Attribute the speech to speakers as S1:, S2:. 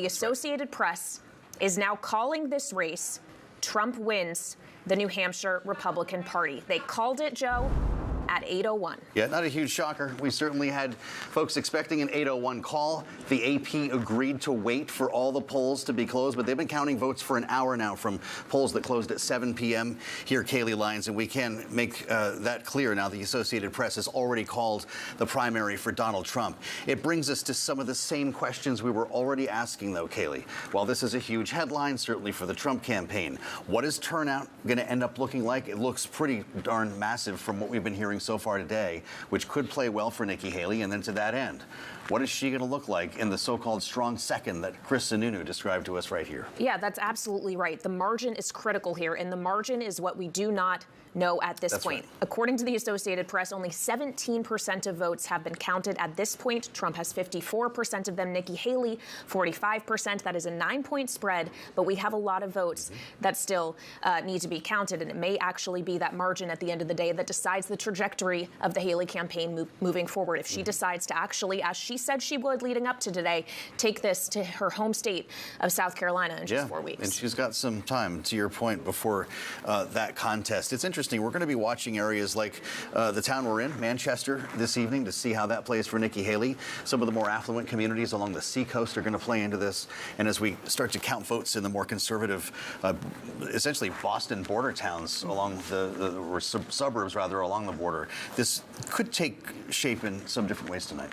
S1: The Associated Press is now calling this race Trump wins the New Hampshire Republican Party. They called it, Joe, at 8:01.
S2: Yeah, not a huge shocker. We certainly had folks expecting an 8:01 call. The AP agreed to wait for all the polls to be closed, but they've been counting votes for an hour now from polls that closed at 7 p.m. here, Kailey, Leinz, and we can make that clear now. The Associated Press has already called the primary for Donald Trump. It brings us to some of the same questions we were already asking, though, Kailey. While this is a huge headline, certainly for the Trump campaign, what is turnout going to end up looking like? It looks pretty darn massive from what we've been hearing so far today, which could play well for Nikki Haley. And then to that end, what is she going to look like in the so-called strong second that Chris Sununu described to us right here? Yeah,
S1: that's absolutely right. The margin is critical here, and the margin is what we do not know at this point. Right. According to the Associated Press, only 17% of votes have been counted at this point. Trump has 54% of them. Nikki Haley, 45%. That is a 9-point spread, but we have a lot of votes that still need to be counted, and it may actually be that margin at the end of the day that decides the trajectory of the Haley campaign moving forward. If she decides to actually, as she said she would leading up to today, take this to her home state of South Carolina in just 4 weeks.
S2: And she's got some time, to your point, before that contest. It's interesting. We're going to be watching areas like the town we're in, Manchester, this evening to see how that plays for Nikki Haley. Some of the more affluent communities along the seacoast are going to play into this. And as we start to count votes in the more conservative, essentially Boston border towns along or suburbs, rather, along the border, this could take shape in some different ways tonight.